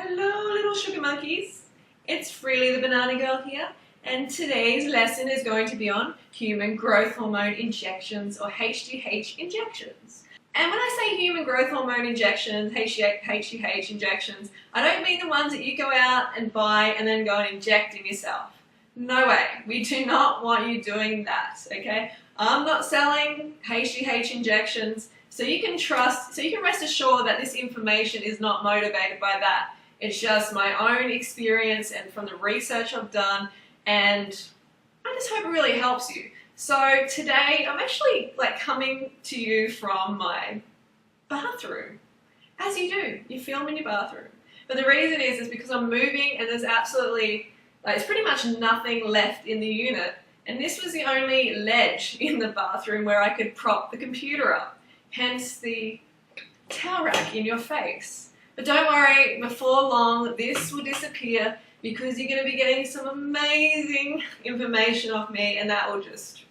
Hello little sugar monkeys, it's Freely the Banana Girl here, and today's lesson is going to be on human growth hormone injections or HGH injections. And when I say human growth hormone injections, HGH injections, I don't mean the ones that you go out and buy and then go and inject in yourself. No way, we do not want you doing that, okay? I'm not selling HGH injections, so you can rest assured that this information is not motivated by that. It's just my own experience and from the research I've done, and I just hope it really helps you. So today I'm actually coming to you from my bathroom. As you do, you film in your bathroom. But the reason is because I'm moving and there's absolutely, it's pretty much nothing left in the unit. And this was the only ledge in the bathroom where I could prop the computer up. Hence the towel rack in your face. But don't worry, before long this will disappear because you're going to be getting some amazing information off me and that will just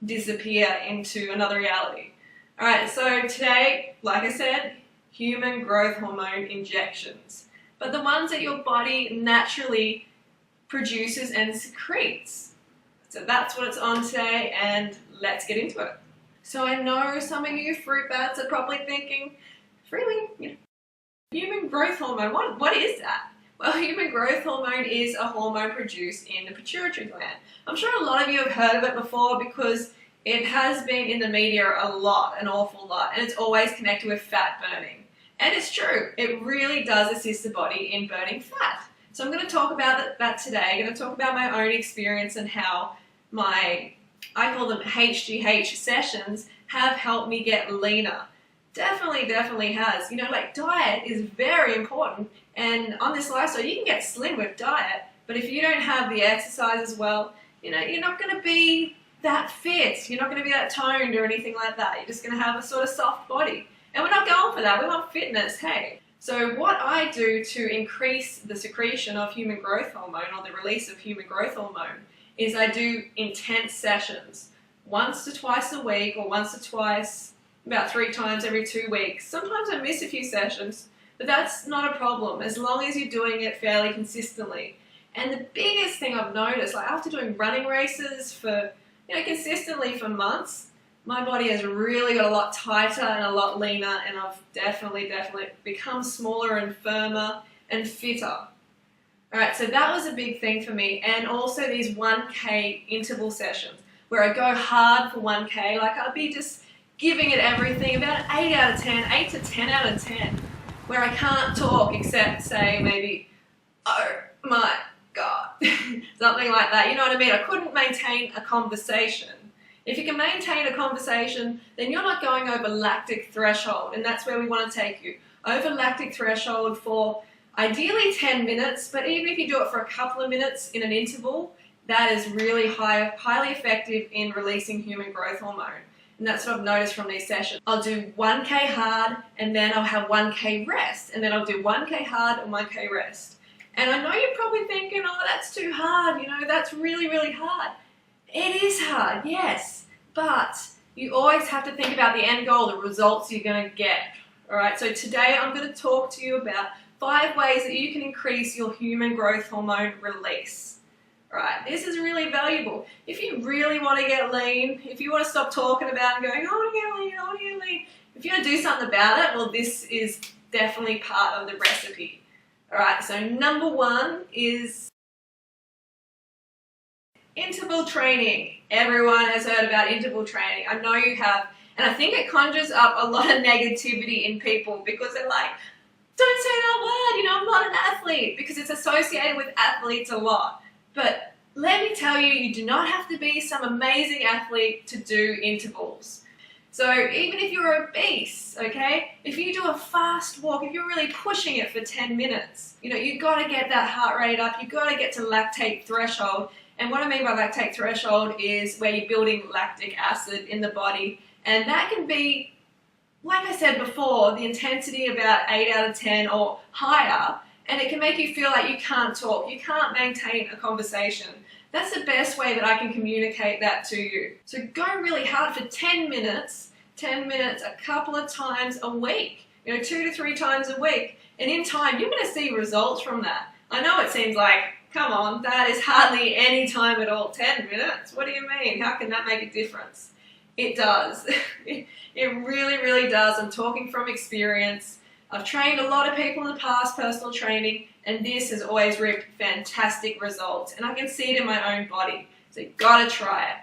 disappear into another reality. Alright, so today, like I said, human growth hormone injections. But the ones that your body naturally produces and secretes. So that's what it's on today, and let's get into it. So I know some of you fruit bats are probably thinking, Freely, human growth hormone, what is that? Well, human growth hormone is a hormone produced in the pituitary gland. I'm sure a lot of you have heard of it before because it has been in the media a lot, an awful lot, and it's always connected with fat burning. And it's true, it really does assist the body in burning fat. So I'm going to talk about that today. I'm going to talk about my own experience and how I call them HGH sessions, have helped me get leaner. Definitely has. Diet is very important, and on this lifestyle you can get slim with diet, but if you don't have the exercise as well, you're not going to be that fit, you're not going to be that toned or anything like that. You're just going to have a sort of soft body, and we're not going for that. We want fitness, hey. So what I do to increase the secretion of human growth hormone or the release of human growth hormone is I do intense sessions, once to twice a week or once to twice, about 3 times every 2 weeks. Sometimes I miss a few sessions, but that's not a problem as long as you're doing it fairly consistently. And the biggest thing I've noticed, after doing running races for, consistently for months, my body has really got a lot tighter and a lot leaner, and I've definitely become smaller and firmer and fitter. Alright, so that was a big thing for me, and also these 1K interval sessions where I go hard for 1K, I'll be just giving it everything, about 8 out of 10, 8 to 10 out of 10, where I can't talk except say maybe, oh my God, something like that, you know what I mean? I couldn't maintain a conversation. If you can maintain a conversation, then you're not going over lactic threshold, and that's where we want to take you. Over lactic threshold for ideally 10 minutes, but even if you do it for a couple of minutes in an interval, that is really highly effective in releasing human growth hormone. And that's what I've noticed from these sessions. I'll do 1K hard, and then I'll have 1K rest, and then I'll do 1K hard and 1K rest. And I know you're probably thinking, oh, that's too hard, that's really hard. It is hard, yes, but you always have to think about the end goal, the results you're going to get. Alright, so today I'm going to talk to you about 5 ways that you can increase your human growth hormone release. Alright, this is really valuable. If you really want to get lean, if you want to stop talking about and going, I want to get lean, I want to get lean, if you want to do something about it, well, this is definitely part of the recipe. Alright, so number 1 is interval training. Everyone has heard about interval training. I know you have, and I think it conjures up a lot of negativity in people because they're like, don't say that word, I'm not an athlete, because it's associated with athletes a lot. But let me tell you, you do not have to be some amazing athlete to do intervals. So even if you're obese, okay, if you do a fast walk, if you're really pushing it for 10 minutes, you've got to get that heart rate up, you've got to get to lactate threshold. And what I mean by lactate threshold is where you're building lactic acid in the body. And that can be, like I said before, the intensity about 8 out of 10 or higher. And it can make you feel like you can't talk, you can't maintain a conversation. That's the best way that I can communicate that to you. So go really hard for 10 minutes a couple of times a week, 2 to 3 times a week. And in time, you're going to see results from that. I know it seems like, come on, that is hardly any time at all. 10 minutes? What do you mean? How can that make a difference? It does. It really, really does. I'm talking from experience. I've trained a lot of people in the past, personal training, and this has always reaped fantastic results. And I can see it in my own body. So you've got to try it.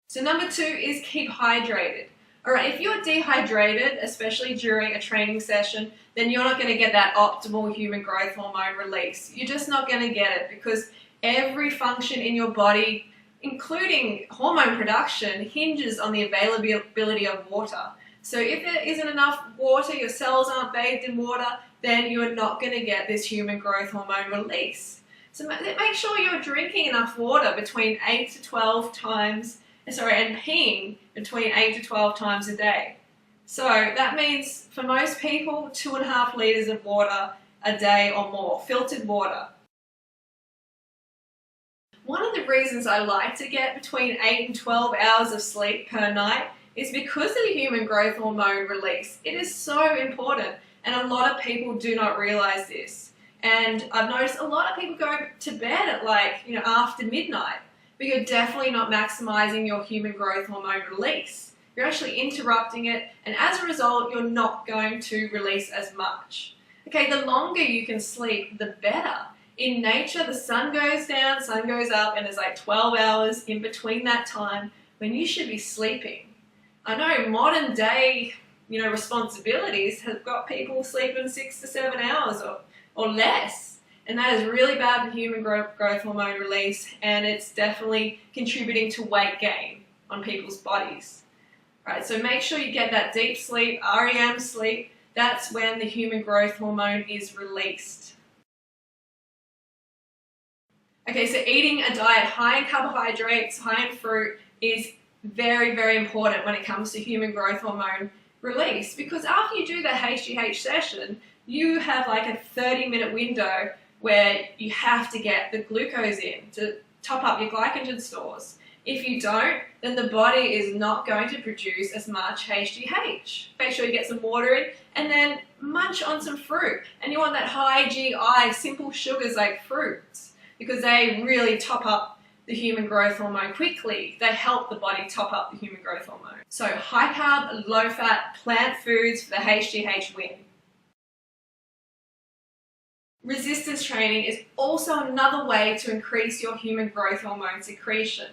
So number 2 is keep hydrated. Alright, if you're dehydrated, especially during a training session, then you're not going to get that optimal human growth hormone release. You're just not going to get it because every function in your body, including hormone production, hinges on the availability of water. So if there isn't enough water, your cells aren't bathed in water, then you're not going to get this human growth hormone release. So make sure you're drinking enough water between 8 to 12 times, and peeing between 8 to 12 times a day. So that means for most people, 2.5 litres of water a day or more, filtered water. One of the reasons I like to get between 8 and 12 hours of sleep per night is because of the human growth hormone release. It is so important, and a lot of people do not realize this. And I've noticed a lot of people go to bed at after midnight, but you're definitely not maximizing your human growth hormone release. You're actually interrupting it, and as a result, you're not going to release as much. Okay, the longer you can sleep, the better. In nature, the sun goes down, sun goes up, and there's like 12 hours in between that time when you should be sleeping. I know modern day, responsibilities have got people sleeping 6 to 7 hours or less. And that is really bad for human growth hormone release, and it's definitely contributing to weight gain on people's bodies. Right, so make sure you get that deep sleep, REM sleep. That's when the human growth hormone is released. Okay, so eating a diet high in carbohydrates, high in fruit is very, very important when it comes to human growth hormone release, because after you do the HGH session, you have like a 30-minute window where you have to get the glucose in to top up your glycogen stores. If you don't, then the body is not going to produce as much HGH. Make sure you get some water in, and then munch on some fruit. And you want that high GI, simple sugars like fruits, because they really top up the human growth hormone quickly. They help the body top up the human growth hormone. So high carb, low fat, plant foods for the HGH win. Resistance training is also another way to increase your human growth hormone secretion.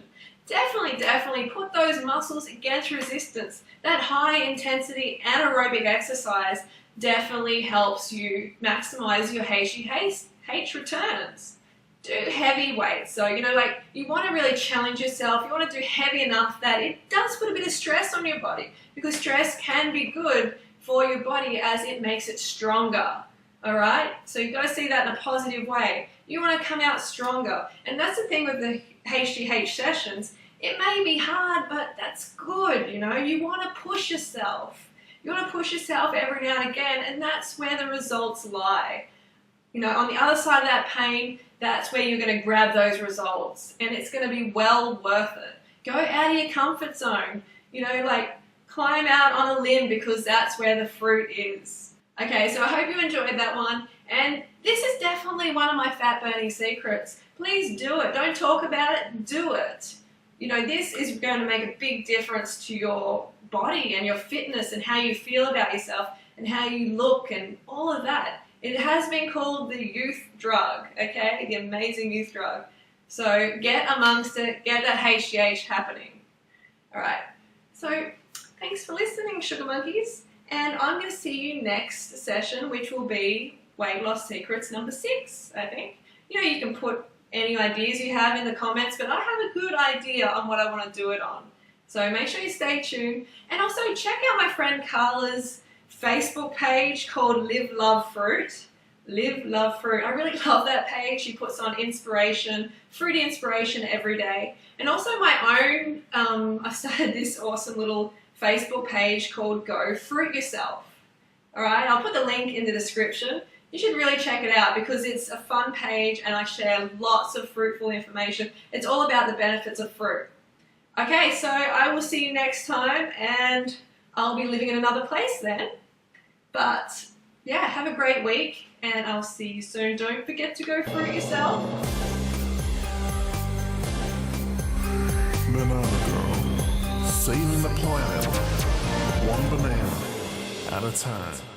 Definitely put those muscles against resistance. That high intensity anaerobic exercise definitely helps you maximize your HGH returns. Do heavy weights. So, you want to really challenge yourself. You want to do heavy enough that it does put a bit of stress on your body, because stress can be good for your body as it makes it stronger. Alright? So you've got to see that in a positive way. You want to come out stronger. And that's the thing with the HGH sessions. It may be hard, but that's good, You want to push yourself. You want to push yourself every now and again, and that's where the results lie. On the other side of that pain, that's where you're going to grab those results. And it's going to be well worth it. Go out of your comfort zone. Climb out on a limb, because that's where the fruit is. Okay, so I hope you enjoyed that one, and this is definitely one of my fat burning secrets. Please do it. Don't talk about it, do it. This is going to make a big difference to your body and your fitness and how you feel about yourself and how you look and all of that. It has been called the youth drug, okay, the amazing youth drug. So get amongst it, get that HGH happening. Alright, so thanks for listening, Sugar Monkeys. And I'm going to see you next session, which will be Weight Loss Secrets number 6, I think. You can put any ideas you have in the comments, but I have a good idea on what I want to do it on. So make sure you stay tuned. And also check out my friend Carla's Facebook page called Live Love Fruit. Live Love Fruit. I really love that page. She puts on inspiration, fruity inspiration every day. And also my own, I started this awesome little Facebook page called Go Fruit Yourself. Alright, I'll put the link in the description. You should really check it out because it's a fun page and I share lots of fruitful information. It's all about the benefits of fruit. Okay, so I will see you next time and I'll be living in another place then. But yeah, have a great week and I'll see you soon. Don't forget to go fruit yourself. Banana Girl, saving the planet, one banana at a time.